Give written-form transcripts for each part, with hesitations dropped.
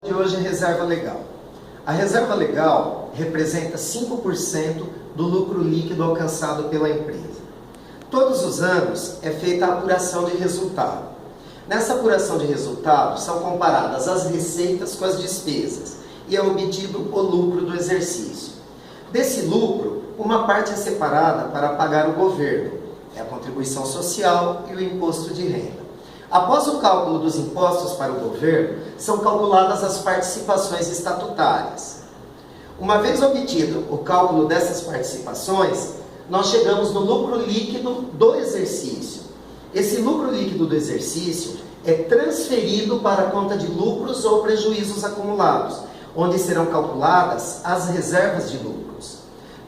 De hoje é reserva legal. A reserva legal representa 5% do lucro líquido alcançado pela empresa. Todos os anos é feita a apuração de resultado. Nessa apuração de resultado são comparadas as receitas com as despesas e é obtido o lucro do exercício. Desse lucro, uma parte é separada para pagar o governo, é a contribuição social e o imposto de renda. Após o cálculo dos impostos para o governo, são calculadas as participações estatutárias. Uma vez obtido o cálculo dessas participações, nós chegamos no lucro líquido do exercício. Esse lucro líquido do exercício é transferido para a conta de lucros ou prejuízos acumulados, onde serão calculadas as reservas de lucros.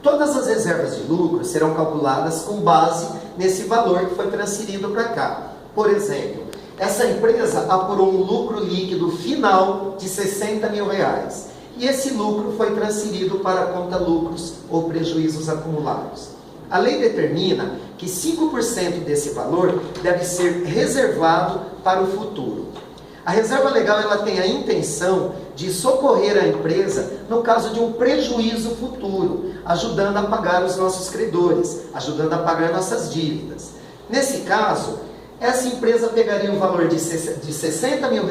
Todas as reservas de lucros serão calculadas com base nesse valor que foi transferido para cá. Por exemplo, essa empresa apurou um lucro líquido final de R$60 mil e esse lucro foi transferido para a conta lucros ou prejuízos acumulados. A lei determina que 5% desse valor deve ser reservado para o futuro. A reserva legal ela tem a intenção de socorrer a empresa no caso de um prejuízo futuro, ajudando a pagar os nossos credores, ajudando a pagar nossas dívidas. Nesse caso, essa empresa pegaria um valor de R$60 mil,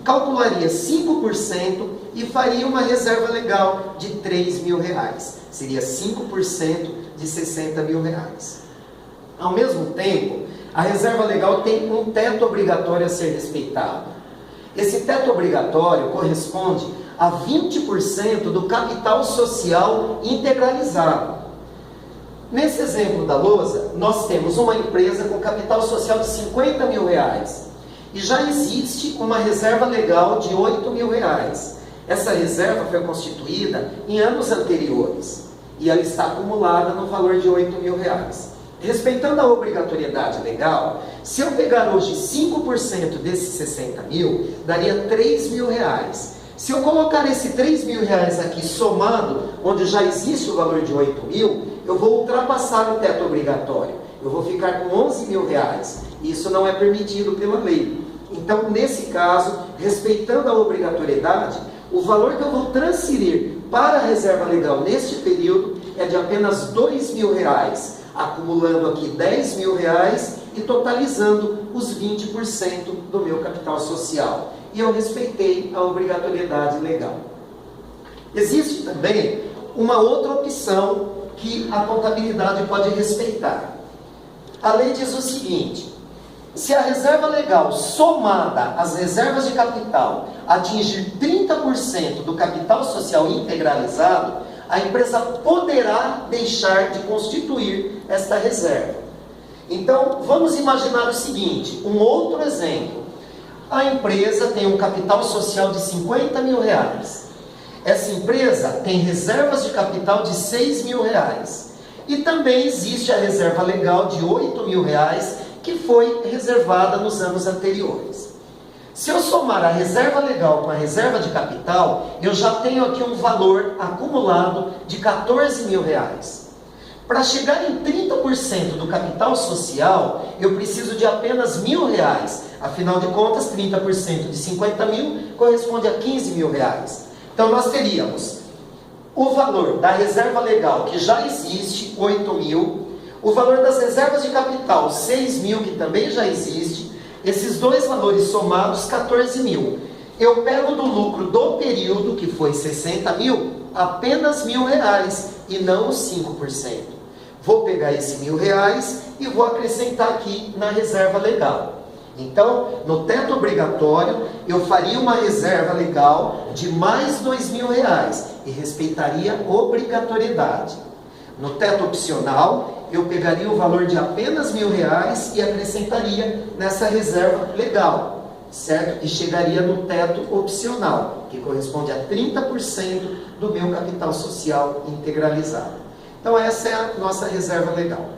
calcularia 5% e faria uma reserva legal de R$3 mil. Seria 5% de R$60 mil. Ao mesmo tempo, a reserva legal tem um teto obrigatório a ser respeitado. Esse teto obrigatório corresponde a 20% do capital social integralizado. Nesse exemplo da lousa, nós temos uma empresa com capital social de R$50 mil e já existe uma reserva legal de R$8 mil. Essa reserva foi constituída em anos anteriores e ela está acumulada no valor de R$8 mil. Respeitando a obrigatoriedade legal, se eu pegar hoje 5% desses 60 mil, daria R$3 mil. Se eu colocar esse R$3 mil aqui somando, onde já existe o valor de 8 mil, eu vou ultrapassar o teto obrigatório. Eu vou ficar com 11 mil. Isso não é permitido pela lei. Então, nesse caso, respeitando a obrigatoriedade, o valor que eu vou transferir para a reserva legal neste período é de apenas R$2 mil, acumulando aqui R$10 mil e totalizando os 20% do meu capital social. E eu respeitei a obrigatoriedade legal. Existe também uma outra opção que a contabilidade pode respeitar. A lei diz o seguinte: se a reserva legal somada às reservas de capital atingir 30% do capital social integralizado, a empresa poderá deixar de constituir esta reserva. Então, vamos imaginar o seguinte, um outro exemplo. A empresa tem um capital social de R$50 mil. Essa empresa tem reservas de capital de R$6 mil. E também existe a reserva legal de R$8 mil, que foi reservada nos anos anteriores. Se eu somar a reserva legal com a reserva de capital, eu já tenho aqui um valor acumulado de R$14 mil. Para chegar em 30% do capital social, eu preciso de apenas R$1.000. Afinal de contas, 30% de 50 mil corresponde a R$15 mil. Então, nós teríamos o valor da reserva legal, que já existe, 8 mil, o valor das reservas de capital, 6 mil, que também já existe, esses dois valores somados, 14 mil. Eu pego do lucro do período, que foi 60 mil, apenas R$1.000 e não os 5%. Vou pegar esse R$1.000 e vou acrescentar aqui na reserva legal. Então, no teto obrigatório, eu faria uma reserva legal de mais R$2.000 e respeitaria obrigatoriedade. No teto opcional, eu pegaria o valor de apenas R$1.000 e acrescentaria nessa reserva legal, certo? E chegaria no teto opcional, que corresponde a 30% do meu capital social integralizado. Então, essa é a nossa reserva legal.